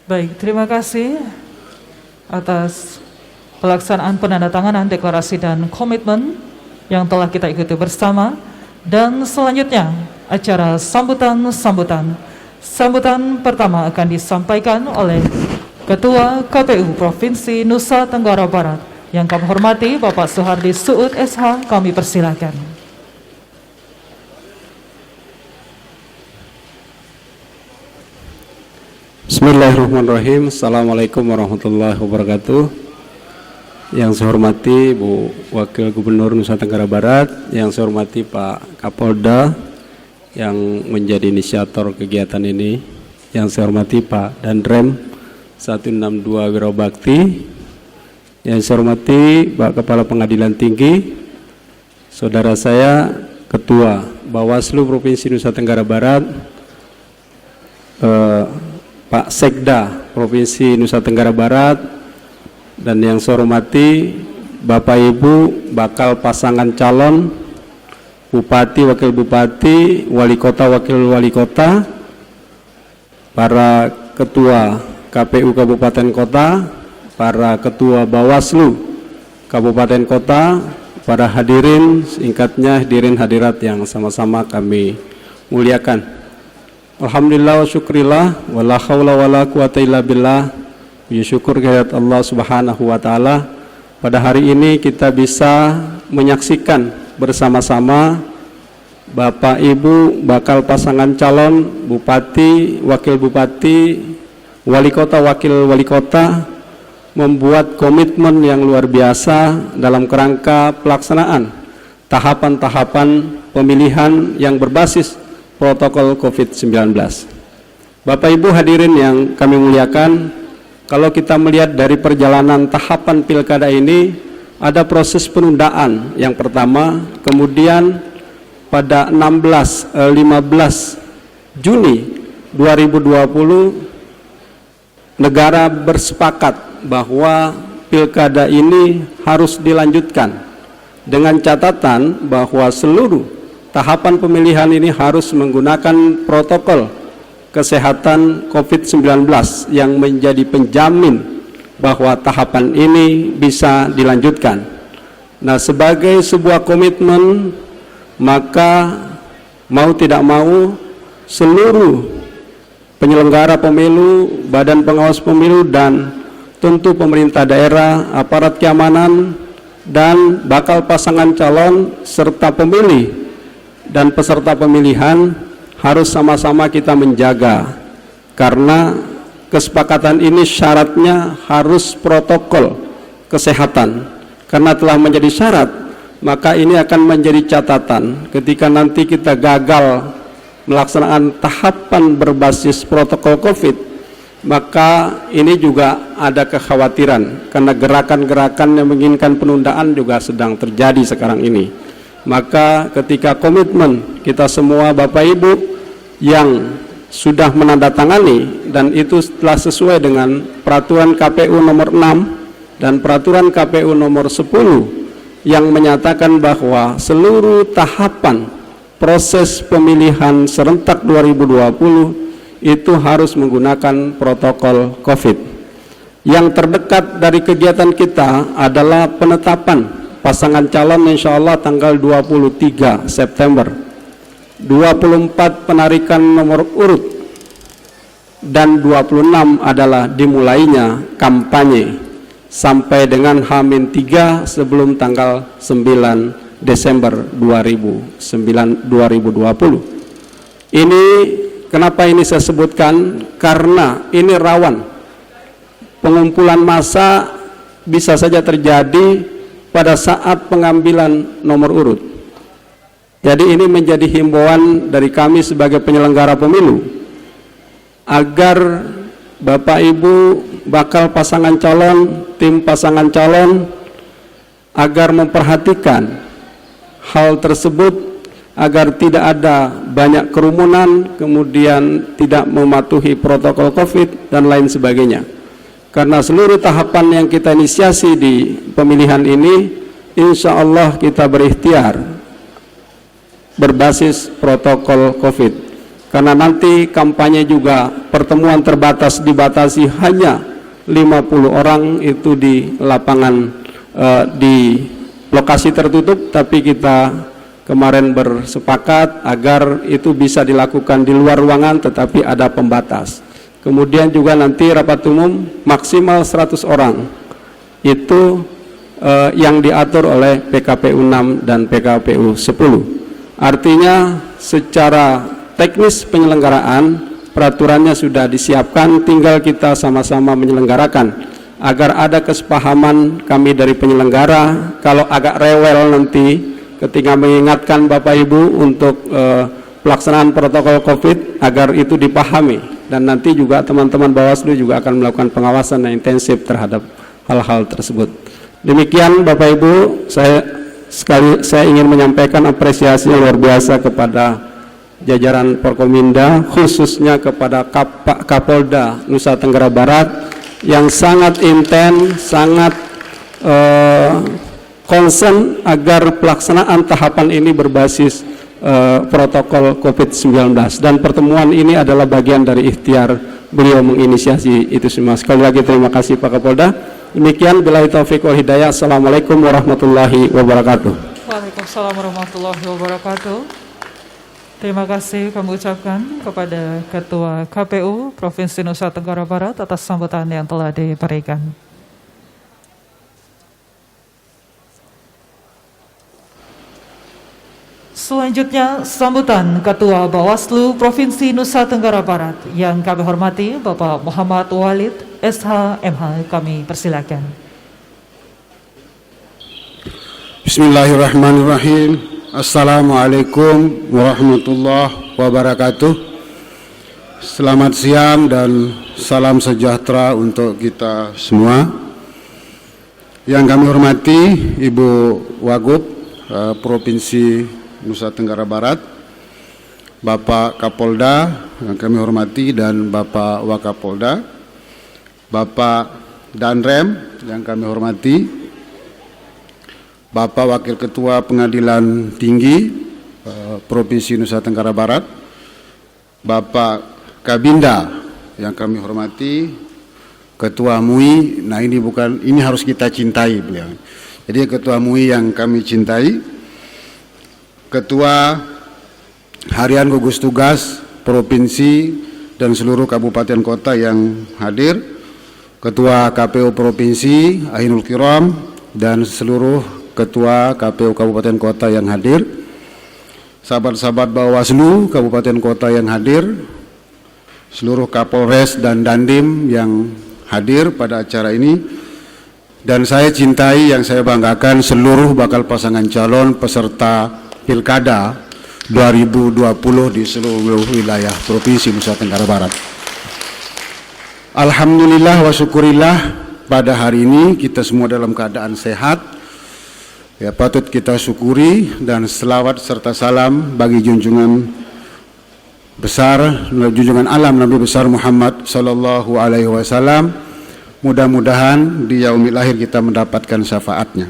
Baik, terima kasih atas pelaksanaan penandatanganan deklarasi dan komitmen yang telah kita ikuti bersama. Dan selanjutnya acara sambutan pertama akan disampaikan oleh Ketua KPU Provinsi Nusa Tenggara Barat yang kami hormati Bapak Suhardi Suud SH. Kami persilakan. Bismillahirrahmanirrahim. Assalamualaikum warahmatullahi wabarakatuh. Yang saya hormati Bu Wakil Gubernur Nusa Tenggara Barat, yang saya hormati Pak Kapolda yang menjadi inisiator kegiatan ini, yang saya hormati Pak Dandrem 162 Wirabakti, yang saya hormati Pak Kepala Pengadilan Tinggi, saudara saya Ketua Bawaslu Provinsi Nusa Tenggara Barat, Pak Sekda Provinsi Nusa Tenggara Barat, dan yang saya hormati Bapak Ibu bakal pasangan calon Bupati, Wakil Bupati, Wali Kota, Wakil Wali Kota, para Ketua KPU Kabupaten Kota, para Ketua Bawaslu Kabupaten Kota, para hadirin, singkatnya hadirin hadirat yang sama-sama kami muliakan. Alhamdulillah wa syukrillah wa la hawla wa la quwata illa billah. Syukur kehadirat Allah Subhanahu wa taala, pada hari ini kita bisa menyaksikan bersama-sama Bapak Ibu bakal pasangan calon Bupati, Wakil Bupati, Wali Kota, Wakil Wali Kota membuat komitmen yang luar biasa dalam kerangka pelaksanaan tahapan-tahapan pemilihan yang berbasis protokol COVID-19. Bapak Ibu hadirin yang kami muliakan, kalau kita melihat dari perjalanan tahapan pilkada ini, ada proses penundaan yang pertama, kemudian pada 15 Juni 2020 negara bersepakat bahwa pilkada ini harus dilanjutkan dengan catatan bahwa seluruh tahapan pemilihan ini harus menggunakan protokol kesehatan COVID-19 yang menjadi penjamin bahwa tahapan ini bisa dilanjutkan. Nah, sebagai sebuah komitmen, maka mau tidak mau seluruh penyelenggara pemilu, badan pengawas pemilu, dan tentu pemerintah daerah, aparat keamanan, dan bakal pasangan calon serta pemilih dan peserta pemilihan harus sama-sama kita menjaga, karena kesepakatan ini syaratnya harus protokol kesehatan. Karena telah menjadi syarat, maka ini akan menjadi catatan ketika nanti kita gagal melaksanakan tahapan berbasis protokol COVID, maka ini juga ada kekhawatiran karena gerakan-gerakan yang menginginkan penundaan juga sedang terjadi sekarang ini. Maka ketika komitmen kita semua Bapak Ibu yang sudah menandatangani, dan itu telah sesuai dengan peraturan KPU nomor 6 dan peraturan KPU nomor 10 yang menyatakan bahwa seluruh tahapan proses pemilihan serentak 2020 itu harus menggunakan protokol COVID. Yang terdekat dari kegiatan kita adalah penetapan pasangan calon insya Allah tanggal 23 September, 24 penarikan nomor urut, dan 26 adalah dimulainya kampanye sampai dengan H-3 sebelum tanggal 9 Desember 2020. Ini kenapa ini saya sebutkan? Karena ini rawan pengumpulan massa bisa saja terjadi pada saat pengambilan nomor urut. Jadi ini menjadi himbauan dari kami sebagai penyelenggara pemilu agar Bapak Ibu bakal pasangan calon, tim pasangan calon agar memperhatikan hal tersebut agar tidak ada banyak kerumunan, kemudian tidak mematuhi protokol COVID dan lain sebagainya. Karena seluruh tahapan yang kita inisiasi di pemilihan ini, insya Allah kita berikhtiar berbasis protokol COVID. karena nanti kampanye juga pertemuan terbatas dibatasi hanya 50 orang itu di lapangan di lokasi tertutup, tapi kita kemarin bersepakat agar itu bisa dilakukan di luar ruangan tetapi ada pembatas. Kemudian juga nanti rapat umum maksimal 100 orang itu yang diatur oleh PKPU 6 dan PKPU 10. Artinya secara teknis penyelenggaraan peraturannya sudah disiapkan, tinggal kita sama-sama menyelenggarakan agar ada kesepahaman kami dari penyelenggara. Kalau agak rewel nanti ketika mengingatkan Bapak Ibu untuk pelaksanaan protokol COVID agar itu dipahami, dan nanti juga teman-teman Bawaslu juga akan melakukan pengawasan yang intensif terhadap hal-hal tersebut. Demikian Bapak Ibu, saya ingin menyampaikan apresiasi yang luar biasa kepada jajaran Forkominda, khususnya kepada Pak Kapolda Nusa Tenggara Barat yang sangat intens, sangat concern agar pelaksanaan tahapan ini berbasis protokol COVID-19, dan pertemuan ini adalah bagian dari ikhtiar beliau menginisiasi itu semua. Sekali lagi terima kasih Pak Kapolda. Demikian, billahi taufiq wal hidayah. Assalamualaikum warahmatullahi wabarakatuh. Waalaikumsalam warahmatullahi wabarakatuh. Terima kasih kami ucapkan kepada Ketua KPU Provinsi Nusa Tenggara Barat atas sambutan yang telah diberikan. Selanjutnya, sambutan Ketua Bawaslu Provinsi Nusa Tenggara Barat yang kami hormati Bapak Muhammad Walid SH MH, kami persilakan. Bismillahirrahmanirrahim. Assalamualaikum warahmatullahi wabarakatuh. Selamat siang dan salam sejahtera untuk kita semua. Yang kami hormati Ibu Wagub Provinsi Nusa Tenggara Barat, Bapak Kapolda yang kami hormati dan Bapak Wakapolda, Bapak Danrem yang kami hormati, Bapak Wakil Ketua Pengadilan Tinggi Provinsi Nusa Tenggara Barat, Bapak Kabinda yang kami hormati, Ketua MUI. Nah ini harus kita cintai beliau. Jadi Ketua MUI yang kami cintai, Ketua Harian Gugus Tugas Provinsi dan seluruh kabupaten kota yang hadir, Ketua KPU Provinsi Ainul Kiram dan seluruh Ketua KPU Kabupaten Kota yang hadir, sahabat-sahabat Bawaslu Kabupaten Kota yang hadir, seluruh Kapolres dan Dandim yang hadir pada acara ini, dan saya cintai, yang saya banggakan, seluruh bakal pasangan calon peserta Pilkada 2020 di seluruh wilayah Provinsi Nusa Tenggara Barat. Alhamdulillah wa syukurillah, pada hari ini kita semua dalam keadaan sehat. Ya, patut kita syukuri, dan selawat serta salam bagi junjungan besar, junjungan alam Nabi besar Muhammad sallallahu alaihi wasallam. Mudah-mudahan di yaumil akhir kita mendapatkan syafaatnya.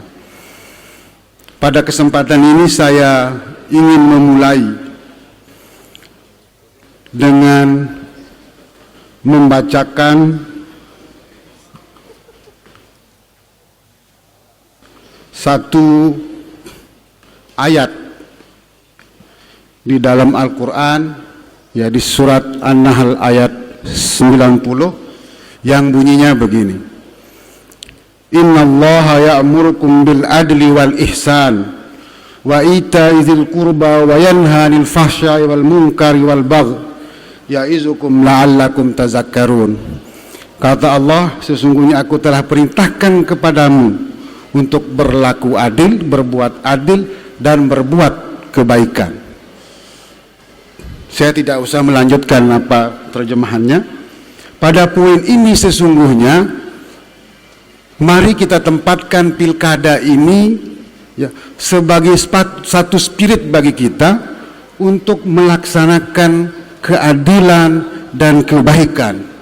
Pada kesempatan ini saya ingin memulai dengan membacakan satu ayat di dalam Al-Quran, ya, di surat An-Nahl ayat 90 yang bunyinya begini: Innallaha ya'murukum bil adli wal ihsan wa ita'i dzil qurba wa yanha 'anil fahsya'i wal munkari wal baghi ya'izukum la'allakum tazakkarun. Kata Allah, sesungguhnya aku telah perintahkan kepadamu untuk berlaku adil, berbuat adil, dan berbuat kebaikan. Saya tidak usah melanjutkan apa terjemahannya. Pada poin ini sesungguhnya mari kita tempatkan pilkada ini, ya, sebagai satu spirit bagi kita untuk melaksanakan keadilan dan kebaikan.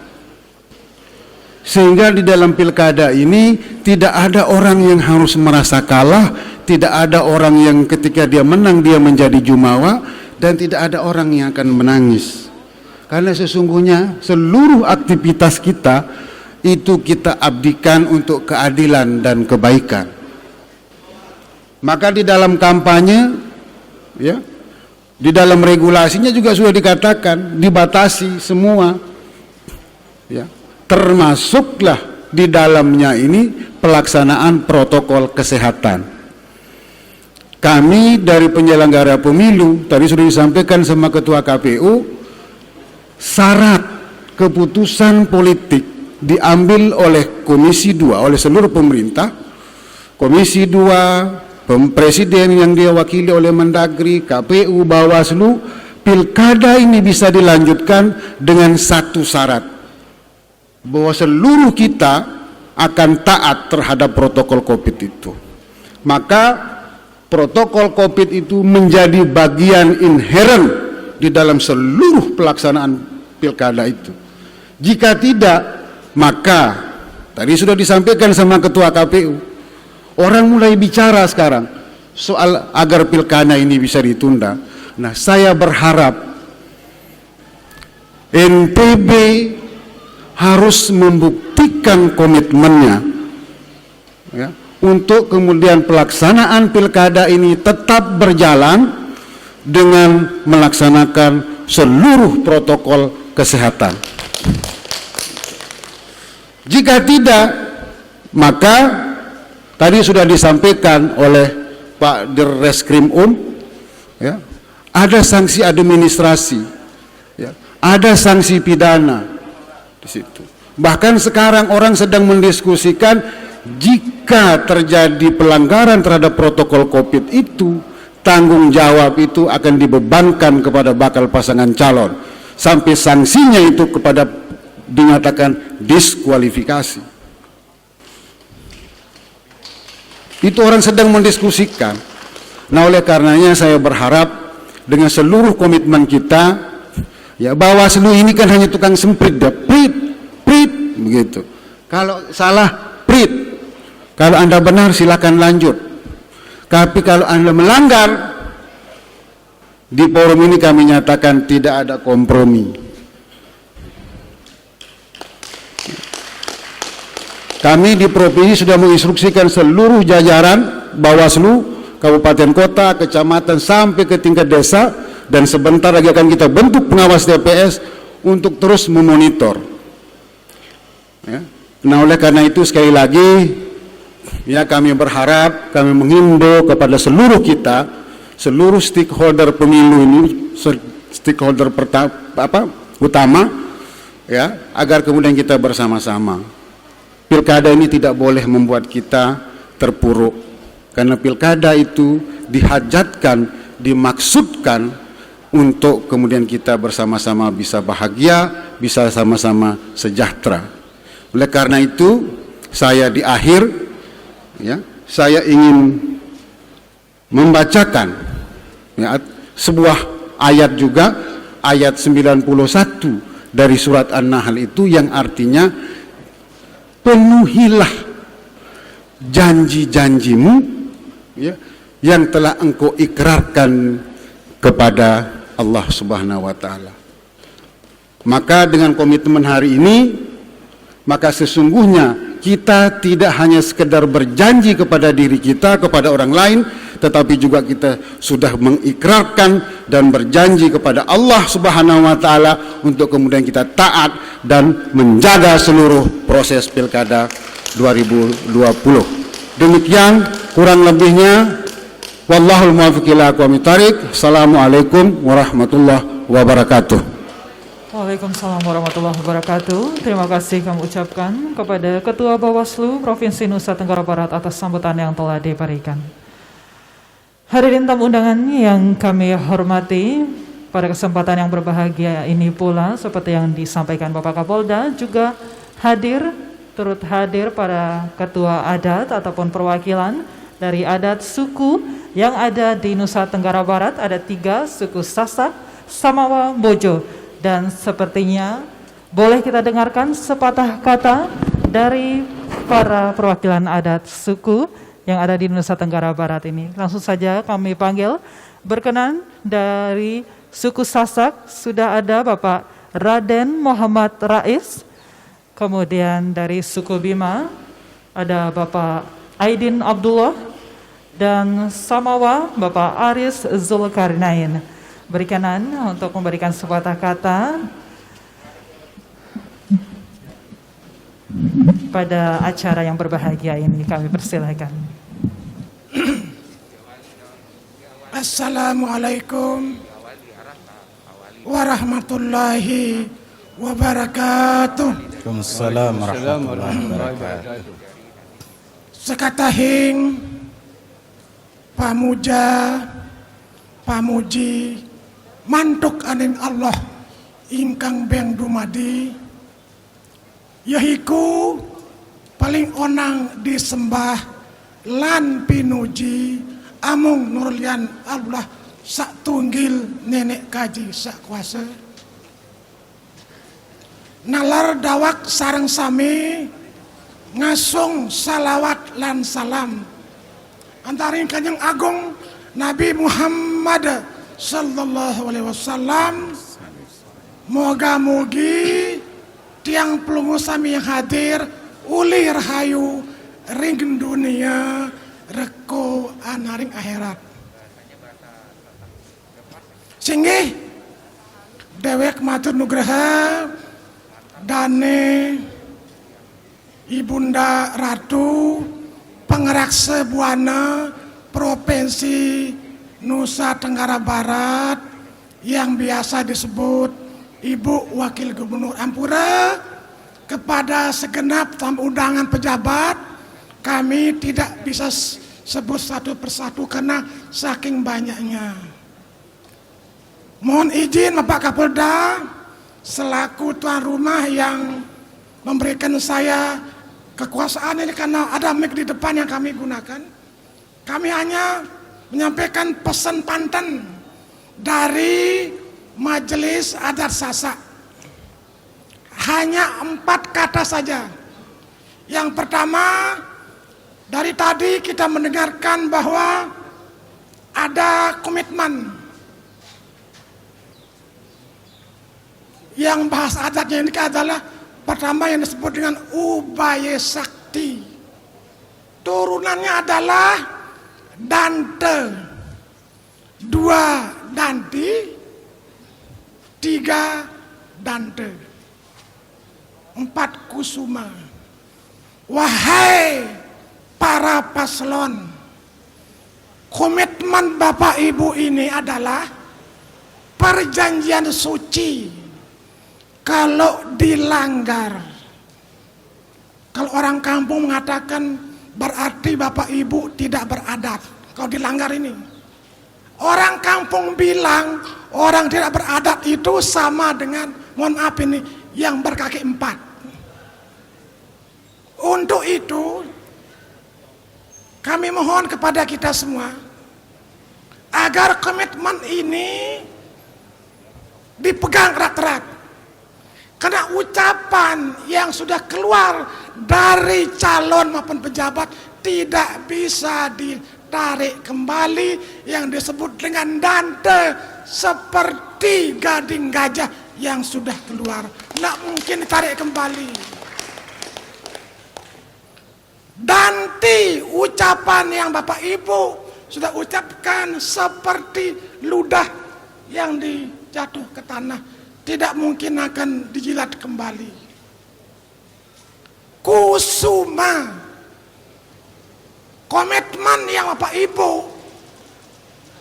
Sehingga di dalam pilkada ini tidak ada orang yang harus merasa kalah, tidak ada orang yang ketika dia menang dia menjadi jumawa, dan tidak ada orang yang akan menangis. Karena sesungguhnya seluruh aktivitas kita itu kita abdikan untuk keadilan dan kebaikan. Maka di dalam kampanye, ya, di dalam regulasinya juga sudah dikatakan dibatasi semua, ya, termasuklah di dalamnya ini pelaksanaan protokol kesehatan. Kami dari penyelenggara pemilu tadi sudah disampaikan sama Ketua KPU, syarat keputusan politik diambil oleh Komisi 2, oleh seluruh pemerintah, Komisi 2, Presiden yang diwakili oleh Mendagri, KPU, Bawaslu. Pilkada ini bisa dilanjutkan dengan satu syarat, bahwa seluruh kita akan taat terhadap protokol COVID itu. Maka protokol COVID itu menjadi bagian inheren di dalam seluruh pelaksanaan pilkada itu. Jika tidak, maka tadi sudah disampaikan sama Ketua KPU, orang mulai bicara sekarang soal agar pilkada ini bisa ditunda. Nah, saya berharap NTB harus membuktikan komitmennya, ya, untuk kemudian pelaksanaan pilkada ini tetap berjalan dengan melaksanakan seluruh protokol kesehatan. Jika tidak, maka tadi sudah disampaikan oleh Pak Dirreskrim ya, ada sanksi administrasi, ya, ada sanksi pidana di situ. Bahkan sekarang orang sedang mendiskusikan jika terjadi pelanggaran terhadap protokol COVID itu, tanggung jawab itu akan dibebankan kepada bakal pasangan calon, sampai sanksinya itu kepada dinyatakan diskualifikasi. Itu orang sedang mendiskusikan. Nah, oleh karenanya saya berharap dengan seluruh komitmen kita, ya, Bawaslu ini kan hanya tukang semprit, ya, prit begitu. Kalau salah, prit. Kalau Anda benar, silakan lanjut. Tapi kalau Anda melanggar, di forum ini kami nyatakan tidak ada kompromi. Kami di provinsi sudah menginstruksikan seluruh jajaran Bawaslu, kabupaten kota, kecamatan, sampai ke tingkat desa, dan sebentar lagi akan kita bentuk pengawas TPS untuk terus memonitor. Ya. Nah, oleh karena itu sekali lagi, ya, kami berharap, kami menghimbau kepada seluruh kita, seluruh stakeholder pemilu ini, stakeholder utama, ya, agar kemudian kita bersama-sama. Pilkada ini tidak boleh membuat kita terpuruk, karena pilkada itu dihajatkan, dimaksudkan untuk kemudian kita bersama-sama bisa bahagia, bisa sama-sama sejahtera. Oleh karena itu, saya di akhir, ya, saya ingin membacakan, ya, sebuah ayat juga, ayat 91 dari surat An-Nahl itu, yang artinya penuhilah janji-janjimu, ya, yang telah engkau ikrarkan kepada Allah Subhanahu wa Ta'ala. Maka dengan komitmen hari ini, maka sesungguhnya kita tidak hanya sekedar berjanji kepada diri kita, kepada orang lain, tetapi juga kita sudah mengikrarkan dan berjanji kepada Allah Subhanahu wa Ta'ala untuk kemudian kita taat dan menjaga seluruh proses pilkada 2020. Demikian kurang lebihnya, wallahul muwaffiq ila aqwamit thariq. Assalamualaikum warahmatullahi wabarakatuh. Waalaikumsalam warahmatullahi wabarakatuh. Terima kasih kami ucapkan kepada Ketua Bawaslu Provinsi Nusa Tenggara Barat atas sambutan yang telah diberikan. Hadirin tamu undangan yang kami hormati, pada kesempatan yang berbahagia ini pula, seperti yang disampaikan Bapak Kapolda, juga turut hadir para ketua adat ataupun perwakilan dari adat suku yang ada di Nusa Tenggara Barat. Ada 3 suku Sasak, Samawa, Bojo. Dan sepertinya boleh kita dengarkan sepatah kata dari para perwakilan adat suku yang ada di Nusa Tenggara Barat ini. Langsung saja kami panggil Berkenan dari suku Sasak sudah ada Bapak Raden Muhammad Rais. Kemudian dari suku Bima ada Bapak Aidin Abdullah. Dan Samawa Bapak Aris Zulkarnain. Berkenan untuk memberikan sepatah kata pada acara yang berbahagia ini, kami persilakan. Assalamualaikum warahmatullahi wabarakatuh. Waalaikumsalam warahmatullahi wabarakatuh. Sekatahing pamuja, pamuji, mantuk aning Allah ingkang beng dumadi, yahiku paling onang disembah lan pinuji amung nurlian Allah sak tunggil nenek kaji sak kuasa. Nalar dawak sareng sami ngasung salawat lan salam antaring Kanjeng Agung Nabi Muhammad sallallahu alaihi wasallam. Moga-mogi tiang pelungu sami yang hadir uli rahayu ring dunia reko anaring akhirat. Singgih dewek matur nugraha dane Ibunda Ratu Penggeraksa Buana Provinsi Nusa Tenggara Barat yang biasa disebut Ibu Wakil Gubernur Ampura, kepada segenap tamu undangan pejabat, kami tidak bisa sebut satu persatu karena saking banyaknya. Mohon izin Bapak Kapolda selaku tuan rumah yang memberikan saya kekuasaan ini karena ada mic di depan yang kami gunakan. Kami hanya menyampaikan pesan panten dari Majelis Adat Sasak. Hanya 4 kata saja. Yang pertama, dari tadi kita mendengarkan bahwa ada komitmen yang bahasa adatnya ini adalah pertama yang disebut dengan Ubaya Sakti. Turunannya adalah Dante, 2 Danti, 3 Dante, 4 Kusuma. Wahai para paslon, komitmen Bapak Ibu ini adalah perjanjian suci. Kalau dilanggar, kalau orang kampung mengatakan berarti Bapak Ibu tidak beradat. Kalau dilanggar ini, orang kampung bilang orang tidak beradat itu sama dengan, mohon maaf ini, yang berkaki 4. Untuk itu kami mohon kepada kita semua agar komitmen ini dipegang erat-erat. Karena ucapan yang sudah keluar dari calon maupun pejabat tidak bisa ditarik kembali, yang disebut dengan Dante seperti gading gajah yang sudah keluar. Tidak mungkin ditarik kembali. Dante ucapan yang Bapak Ibu sudah ucapkan seperti ludah yang dijatuh ke tanah, tidak mungkin akan dijilat kembali. Kusuma, komitmen yang Bapak Ibu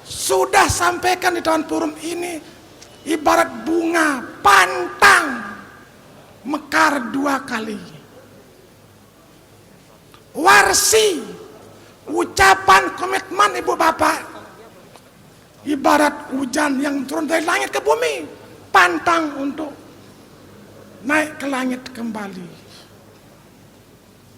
sudah sampaikan di tahun Purim ini ibarat bunga pantang mekar 2 kali. Warsi, ucapan komitmen Ibu Bapak ibarat hujan yang turun dari langit ke bumi, pantang untuk naik ke langit kembali.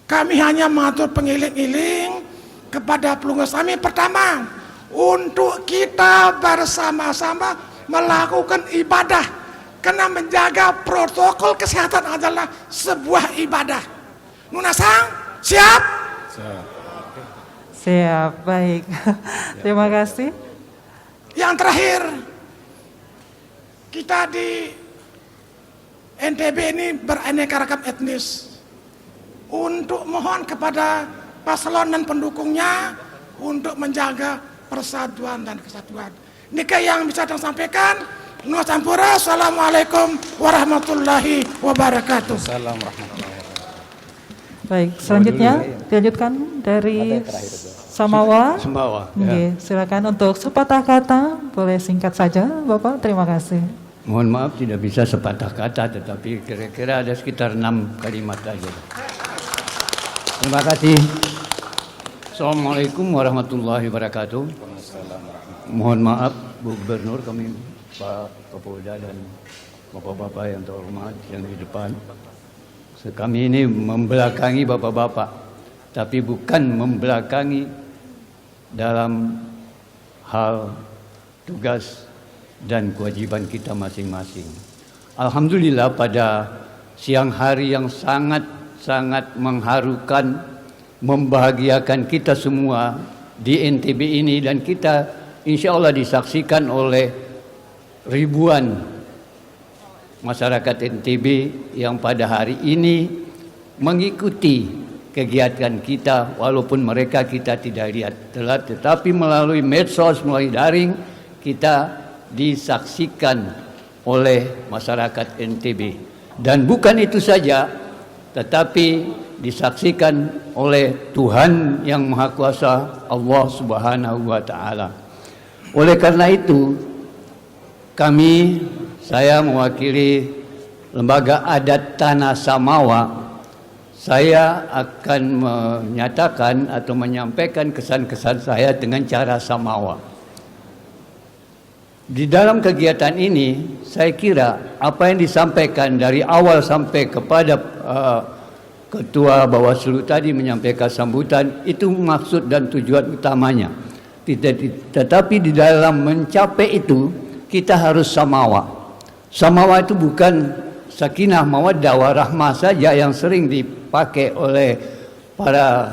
Kami hanya mengatur pengiling-iling kepada pelunggu kami. Pertama, untuk kita bersama-sama melakukan ibadah, karena menjaga protokol kesehatan adalah sebuah ibadah. Nunasang, siap? Siap, baik. Terima kasih. Yang terakhir, kita di NTB ini beraneka ragam etnis. Untuk mohon kepada paslon dan pendukungnya untuk menjaga persatuan dan kesatuan. Nikah yang bisa saya sampaikan. Nuwun sampura. Assalamualaikum warahmatullahi wabarakatuh. Assalamualaikum warahmatullahi wabarakatuh. Baik, selanjutnya dilanjutkan dari Samawa. Samawa. Nggih, silakan untuk sepatah kata, boleh singkat saja, Bapak. Terima kasih. Mohon maaf tidak bisa sepatah kata, tetapi kira-kira ada sekitar 6 kalimat aja. Terima kasih. Assalamualaikum warahmatullahi wabarakatuh. Mohon maaf Bu Gubernur, kami Pak Kapolda dan Bapak-Bapak yang terhormat yang di depan. Kami ini membelakangi Bapak-Bapak, tapi bukan membelakangi dalam hal tugas dan kewajiban kita masing-masing. Alhamdulillah pada siang hari yang sangat mengharukan, membahagiakan kita semua di NTB ini, dan kita insya Allah disaksikan oleh ribuan masyarakat NTB yang pada hari ini mengikuti kegiatan kita, walaupun mereka kita tidak lihat, tetapi melalui medsos, melalui daring, kita disaksikan oleh masyarakat NTB. Dan bukan itu saja, tetapi disaksikan oleh Tuhan yang Maha Kuasa, Allah Subhanahu wa Ta'ala. Oleh karena itu, saya mewakili Lembaga Adat Tanah Samawa, saya akan menyatakan atau menyampaikan kesan-kesan saya dengan cara Samawa. Di dalam kegiatan ini, saya kira apa yang disampaikan dari awal sampai kepada Ketua Bawaslu tadi menyampaikan sambutan, itu maksud dan tujuan utamanya. Tetapi di dalam mencapai itu, kita harus samawa. Samawa itu bukan sakinah mawaddah warahmah saja yang sering dipakai oleh para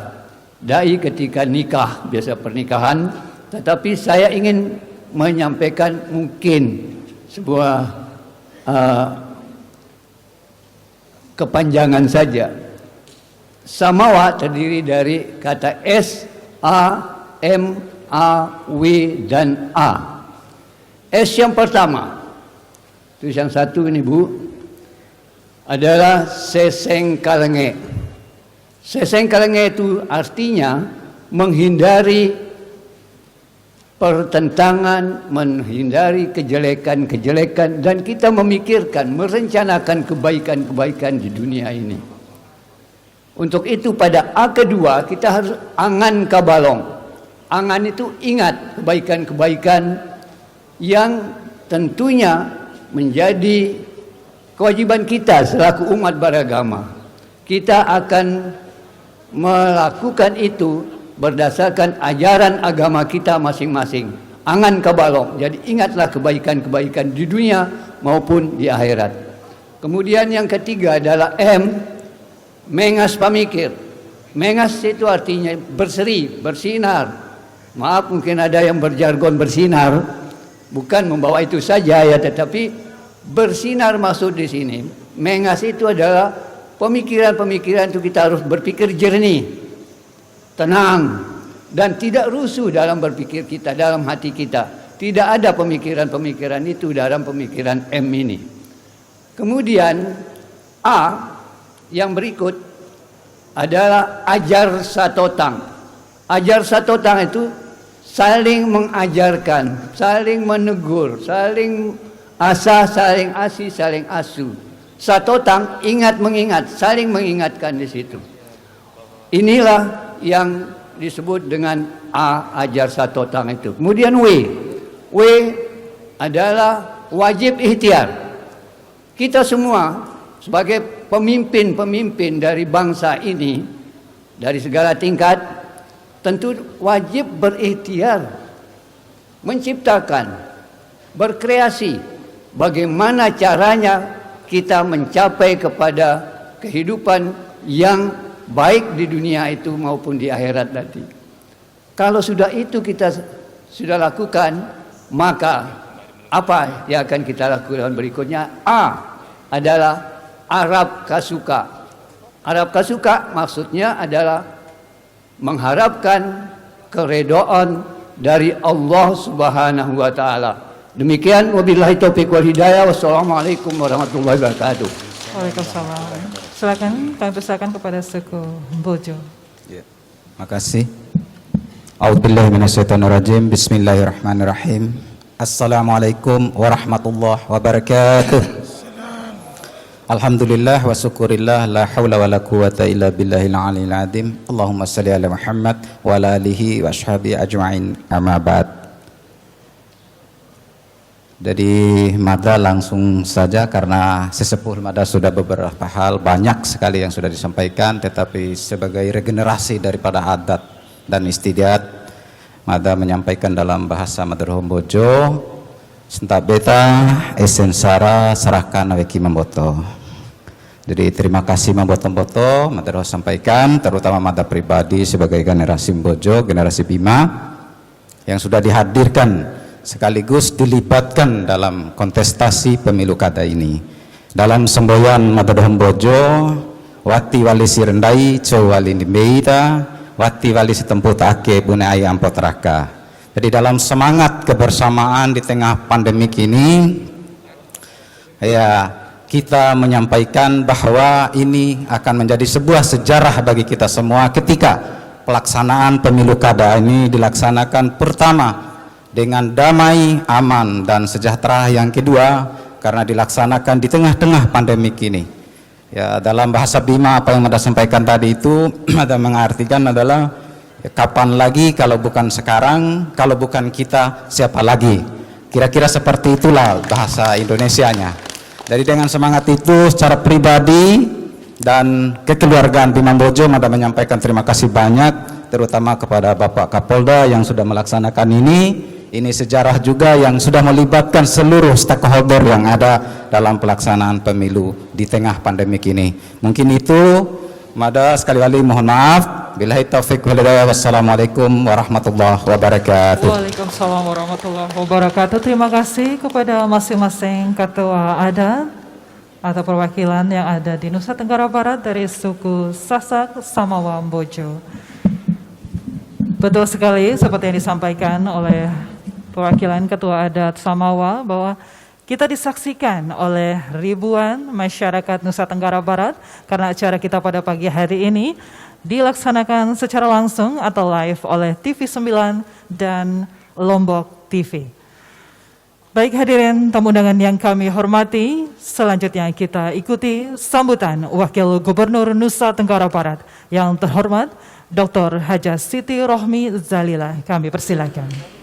dai ketika nikah, biasa pernikahan, tetapi saya ingin menyampaikan mungkin sebuah kepanjangan saja. Samawa terdiri dari kata S, A, M, A, W, dan A. S yang pertama, terus yang satu ini Bu, adalah sesengkalenge. Sesengkalenge itu artinya menghindari pertentangan, menghindari kejelekan-kejelekan, dan kita memikirkan, merencanakan kebaikan-kebaikan di dunia ini. Untuk itu pada A kedua kita harus angan kabalong. Angan itu ingat kebaikan-kebaikan yang tentunya menjadi kewajiban kita selaku umat beragama. Kita akan melakukan itu berdasarkan ajaran agama kita masing-masing. Angan kabalong. Jadi ingatlah kebaikan-kebaikan di dunia maupun di akhirat. Kemudian yang ketiga adalah M, mengas pamikir. Mengas itu artinya berseri, bersinar. Maaf mungkin ada yang berjargon bersinar. Bukan membawa itu saja ya, tetapi bersinar maksud di sini. Mengas itu adalah pemikiran-pemikiran itu kita harus berpikir jernih, tenang, dan tidak rusuh dalam berpikir kita, dalam hati kita. Tidak ada pemikiran-pemikiran itu dalam pemikiran M ini. Kemudian A yang berikut adalah ajar satotang. Ajar satotang itu saling mengajarkan, saling menegur, saling asah, saling asih, saling asuh. Satotang, ingat mengingat, saling mengingatkan di situ. Inilah yang disebut dengan A, ajar satotang itu. Kemudian W adalah wajib ikhtiar. Kita semua sebagai pemimpin-pemimpin dari bangsa ini, dari segala tingkat, tentu wajib berikhtiar, menciptakan, berkreasi, bagaimana caranya kita mencapai kepada kehidupan yang baik di dunia itu maupun di akhirat nanti. Kalau sudah itu kita sudah lakukan, maka apa yang akan kita lakukan berikutnya? A adalah Arab Kasuka. Arab Kasuka maksudnya adalah mengharapkan keredaan dari Allah Subhanahu wa taala. Demikian, wabillahi taufiq wal hidayah. Wassalamualaikum warahmatullahi wabarakatuh. Waalaikumsalam. Silakan kami persilakan kepada suku Bojo. Ya, makasih. A'udzubillahi minasyaitonirrajim. Bismillahirrahmanirrahim. Assalamualaikum warahmatullahi wabarakatuh. Alhamdulillah wa syukurillah, la haula wa la quwata illa billahil aliyil azim. Allahumma shalli ala Muhammad wa ala alihi wa ashabihi ajma'in, amma ba'd. Jadi Mada langsung saja, karena sesepuh Mada sudah beberapa hal banyak sekali yang sudah disampaikan, tetapi sebagai regenerasi daripada adat dan istiadat, Mada menyampaikan dalam bahasa Madurhum Bojo, Sentabeta esensara serahkan weki memboto. Jadi terima kasih memboto-boto Mada sampaikan, terutama Mada pribadi sebagai generasi Bojo, generasi Bima yang sudah dihadirkan sekaligus dilibatkan dalam kontestasi pemilu kada ini. Dalam semboyan Madurhum Bojo, wati wali sirendai, co wali nimeita, wati wali setemput ake bune ayam potraka. Jadi dalam semangat kebersamaan di tengah pandemik ini, ya kita menyampaikan bahwa ini akan menjadi sebuah sejarah bagi kita semua ketika pelaksanaan pemilu kada ini dilaksanakan, pertama dengan damai, aman, dan sejahtera. Yang kedua karena dilaksanakan di tengah-tengah pandemik ini. Ya, dalam bahasa Bima apa yang Mada sampaikan tadi itu Mada mengartikan adalah kapan lagi kalau bukan sekarang, kalau bukan kita siapa lagi. Kira-kira seperti itulah bahasa Indonesianya. Jadi dengan semangat itu secara pribadi dan kekeluargaan Bima Bojo, Mada menyampaikan terima kasih banyak, terutama kepada Bapak Kapolda yang sudah melaksanakan ini. Ini sejarah juga yang sudah melibatkan seluruh stakeholder yang ada dalam pelaksanaan pemilu di tengah pandemik ini. Mungkin itu Mada, sekali lagi mohon maaf. Billahi taufiq wal hidayah. Wassalamualaikum warahmatullahi wabarakatuh. Waalaikumsalam warahmatullahi wabarakatuh. Terima kasih kepada masing-masing ketua adat atau perwakilan yang ada di Nusa Tenggara Barat dari suku Sasak Samawa Bojo. Betul sekali seperti yang disampaikan oleh perwakilan ketua adat Samawa bahwa kita disaksikan oleh ribuan masyarakat Nusa Tenggara Barat karena acara kita pada pagi hari ini dilaksanakan secara langsung atau live oleh TV9 dan Lombok TV. Baik hadirin tamu undangan yang kami hormati, selanjutnya kita ikuti sambutan Wakil Gubernur Nusa Tenggara Barat yang terhormat Dr. Haja Siti Rohmi Zalilah. Kami persilakan.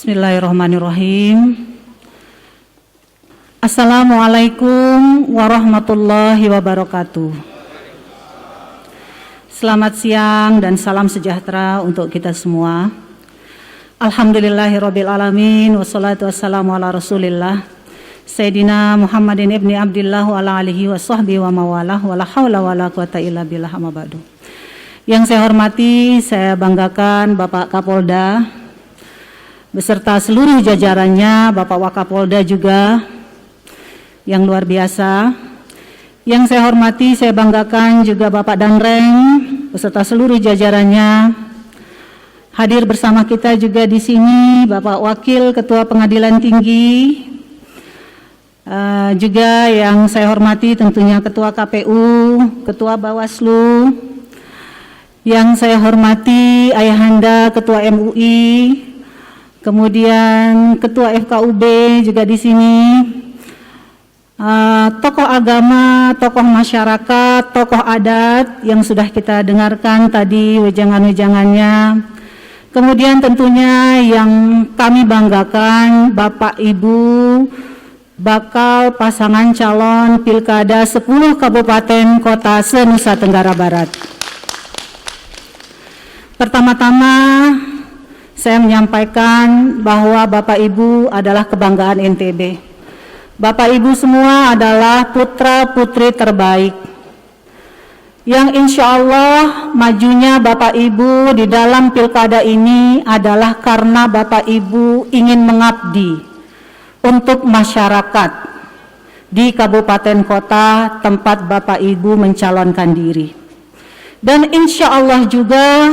Bismillahirrahmanirrahim. Assalamualaikum warahmatullahi wabarakatuh. Selamat siang dan salam sejahtera untuk kita semua. Alhamdulillahirabbil alamin, wassalatu wassalamu ala Rasulillah Sayyidina Muhammadin ibni Abdillah wa ala alihi wa sahbihi wa mawalah wa la haula wa la quwata illa billah, amma ba'du. Yang saya hormati, saya banggakan Bapak Kapolda beserta seluruh jajarannya, Bapak Wakapolda juga yang luar biasa. Yang saya hormati, saya banggakan juga Bapak Danreng beserta seluruh jajarannya. Hadir bersama kita juga di sini Bapak Wakil Ketua Pengadilan Tinggi, juga yang saya hormati tentunya Ketua KPU, Ketua Bawaslu, yang saya hormati Ayahanda Ketua MUI, kemudian Ketua FKUB juga di sini, tokoh agama, tokoh masyarakat, tokoh adat yang sudah kita dengarkan tadi wejangan-wejangannya. Kemudian tentunya yang kami banggakan Bapak Ibu bakal pasangan calon Pilkada 10 Kabupaten Kota se-Nusa Tenggara Barat. Pertama-tama saya menyampaikan bahwa Bapak Ibu adalah kebanggaan NTB. Bapak Ibu semua adalah putra-putri terbaik yang insya Allah majunya Bapak Ibu di dalam pilkada ini adalah karena Bapak Ibu ingin mengabdi untuk masyarakat di kabupaten kota tempat Bapak Ibu mencalonkan diri. Dan insya Allah juga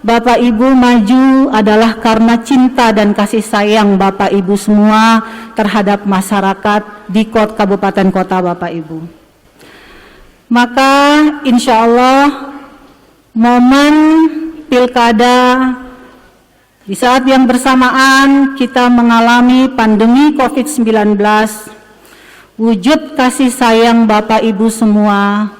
Bapak Ibu maju adalah karena cinta dan kasih sayang Bapak Ibu semua terhadap masyarakat di kabupaten kota Bapak Ibu. Maka insya Allah momen pilkada di saat yang bersamaan kita mengalami pandemi COVID-19, wujud kasih sayang Bapak Ibu semua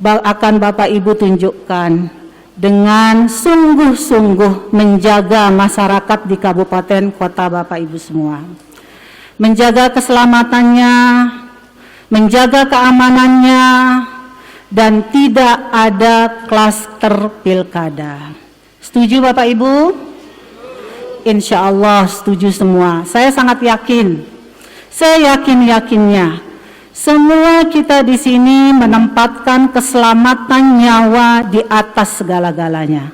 akan Bapak Ibu tunjukkan dengan sungguh-sungguh menjaga masyarakat di kabupaten kota Bapak Ibu semua. Menjaga keselamatannya, menjaga keamanannya, dan tidak ada klaster pilkada. Setuju Bapak Ibu? Insya Allah setuju semua. Saya sangat yakin, saya yakinnya semua kita di sini menempatkan keselamatan nyawa di atas segala-galanya.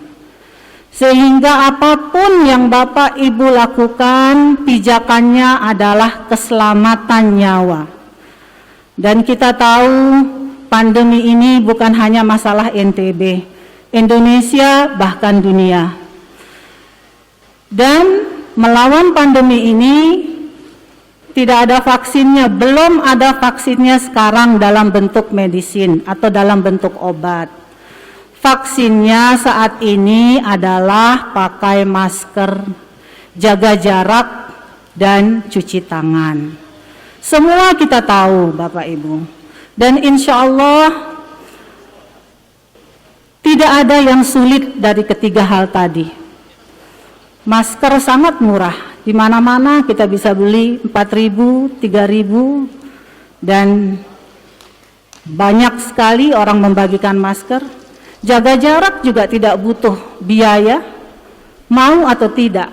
Sehingga apapun yang Bapak Ibu lakukan, pijakannya adalah keselamatan nyawa. Dan kita tahu pandemi ini bukan hanya masalah NTB, Indonesia bahkan dunia. Dan melawan pandemi ini tidak ada vaksinnya, belum ada vaksinnya sekarang dalam bentuk medisin atau dalam bentuk obat. Vaksinnya saat ini adalah pakai masker, jaga jarak, dan cuci tangan. Semua kita tahu Bapak Ibu. Dan insya Allah tidak ada yang sulit dari ketiga hal tadi. Masker sangat murah, di mana-mana kita bisa beli 4.000, 3.000, dan banyak sekali orang membagikan masker. Jaga jarak juga tidak butuh biaya, mau atau tidak.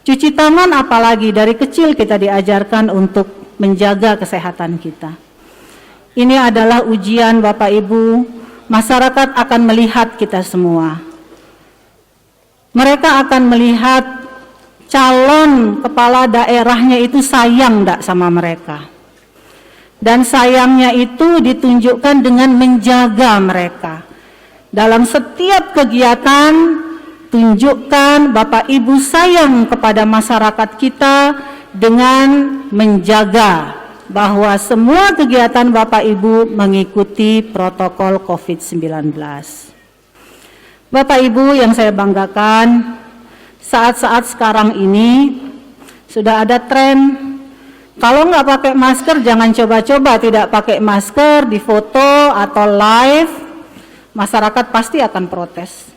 Cuci tangan apalagi dari kecil kita diajarkan untuk menjaga kesehatan kita. Ini adalah ujian Bapak Ibu, masyarakat akan melihat kita semua. Mereka akan melihat calon kepala daerahnya itu sayang enggak sama mereka. Dan sayangnya itu ditunjukkan dengan menjaga mereka. Dalam setiap kegiatan, tunjukkan Bapak Ibu sayang kepada masyarakat kita dengan menjaga bahwa semua kegiatan Bapak Ibu mengikuti protokol COVID-19. Bapak Ibu yang saya banggakan, saat-saat sekarang ini sudah ada tren, kalau nggak pakai masker jangan coba-coba tidak pakai masker di foto atau live, masyarakat pasti akan protes.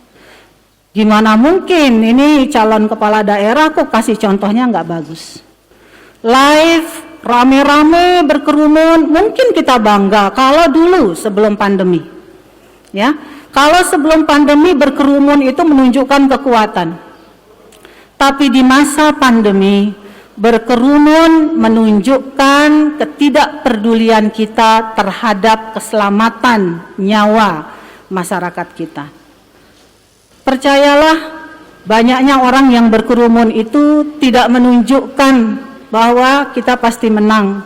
Gimana mungkin ini calon kepala daerah kok kasih contohnya nggak bagus. Live rame-rame berkerumun, mungkin kita bangga kalau dulu sebelum pandemi. Ya, kalau sebelum pandemi berkerumun itu menunjukkan kekuatan. Tapi di masa pandemi berkerumun menunjukkan ketidakpedulian kita terhadap keselamatan nyawa masyarakat kita. Percayalah, banyaknya orang yang berkerumun itu tidak menunjukkan bahwa kita pasti menang.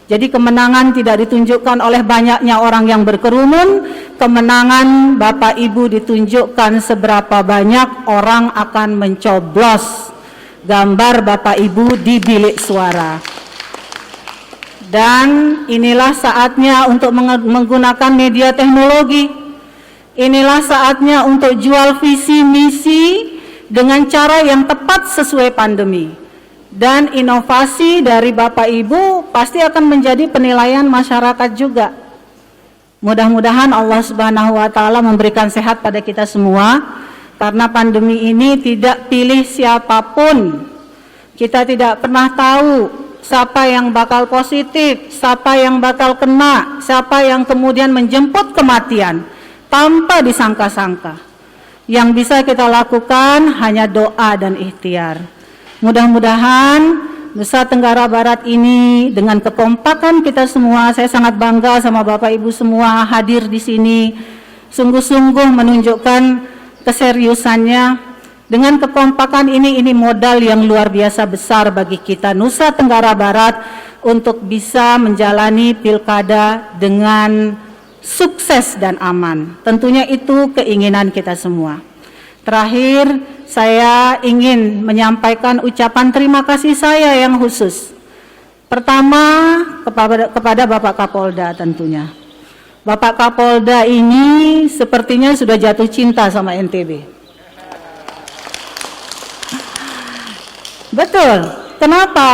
Jadi kemenangan tidak ditunjukkan oleh banyaknya orang yang berkerumun, kemenangan Bapak Ibu ditunjukkan seberapa banyak orang akan mencoblos gambar Bapak Ibu di bilik suara. Dan inilah saatnya untuk menggunakan media teknologi. Inilah saatnya untuk jual visi misi dengan cara yang tepat sesuai pandemi. Dan inovasi dari Bapak Ibu pasti akan menjadi penilaian masyarakat juga. Mudah-mudahan Allah Subhanahu wa taala memberikan sehat pada kita semua, karena pandemi ini tidak pilih siapapun. Kita tidak pernah tahu siapa yang bakal positif, siapa yang bakal kena, siapa yang kemudian menjemput kematian tanpa disangka-sangka. Yang bisa kita lakukan hanya doa dan ikhtiar. Mudah-mudahan Nusa Tenggara Barat ini dengan kekompakan kita semua, saya sangat bangga sama Bapak Ibu semua hadir di sini, sungguh-sungguh menunjukkan keseriusannya. Dengan kekompakan ini modal yang luar biasa besar bagi kita Nusa Tenggara Barat untuk bisa menjalani pilkada dengan sukses dan aman. Tentunya itu keinginan kita semua. Terakhir, saya ingin menyampaikan ucapan terima kasih saya yang khusus. Pertama, kepada Bapak Kapolda tentunya. Bapak Kapolda ini sepertinya sudah jatuh cinta sama NTB. Betul. Kenapa?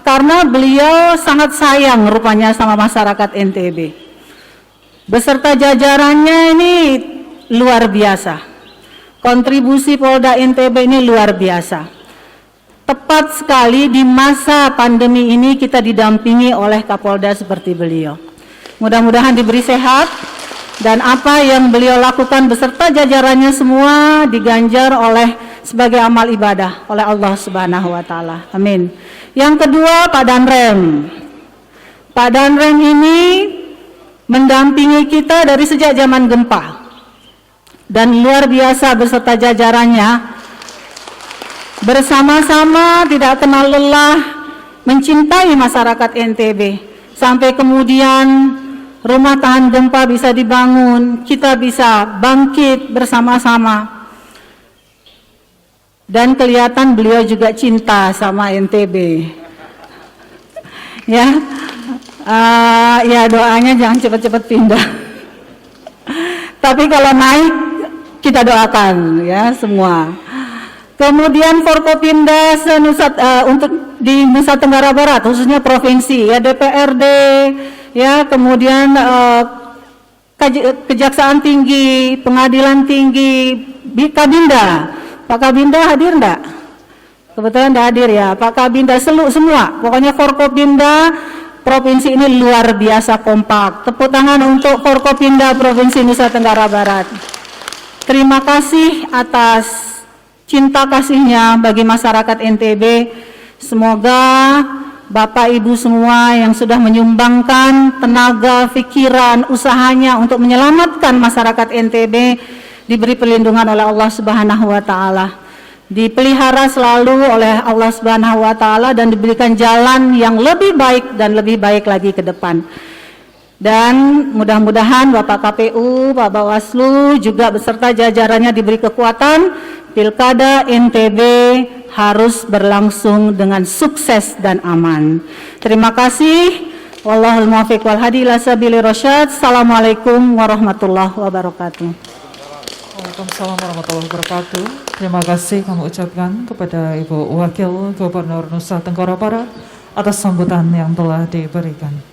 Karena beliau sangat sayang rupanya sama masyarakat NTB. Beserta jajarannya ini luar biasa. Kontribusi Polda NTB ini luar biasa. Tepat sekali di masa pandemi ini kita didampingi oleh Kapolda seperti beliau. Mudah-mudahan diberi sehat dan apa yang beliau lakukan beserta jajarannya semua diganjar oleh sebagai amal ibadah oleh Allah Subhanahu wa taala. Amin. Yang kedua, Pak Danrem. Pak Danrem ini mendampingi kita dari sejak zaman gempa. Dan luar biasa beserta jajarannya bersama-sama tidak kenal lelah mencintai masyarakat NTB sampai kemudian rumah tahan gempa bisa dibangun, kita bisa bangkit bersama-sama. Dan kelihatan beliau juga cinta sama NTB. Ya, ya doanya jangan cepat-cepat pindah. Tapi kalau naik kita doakan ya semua. Kemudian Forkopimda untuk di Nusa Tenggara Barat khususnya provinsi ya DPRD ya kemudian Kejaksaan Tinggi, Pengadilan Tinggi, Kabinda. Pak Kabinda hadir enggak? Kebetulan enggak hadir ya. Pak Kabinda semua. Pokoknya Forkopimda provinsi ini luar biasa kompak. Tepuk tangan untuk Forkopimda Provinsi Nusa Tenggara Barat. Terima kasih atas cinta kasihnya bagi masyarakat NTB. Semoga Bapak Ibu semua yang sudah menyumbangkan tenaga, pikiran, usahanya untuk menyelamatkan masyarakat NTB diberi perlindungan oleh Allah Subhanahu wa taala. Dipelihara selalu oleh Allah Subhanahu wa taala dan diberikan jalan yang lebih baik dan lebih baik lagi ke depan. Dan mudah-mudahan Bapak KPU, Pak Bawaslu juga beserta jajarannya diberi kekuatan, pilkada NTB harus berlangsung dengan sukses dan aman. Terima kasih. Wallahul muwaffiq wal hadi ila sabilir rasyad. Assalamualaikum warahmatullahi wabarakatuh. Waalaikumsalam warahmatullahi wabarakatuh. Terima kasih kami ucapkan kepada Ibu Wakil Gubernur Nusa Tenggara Barat atas sambutan yang telah diberikan.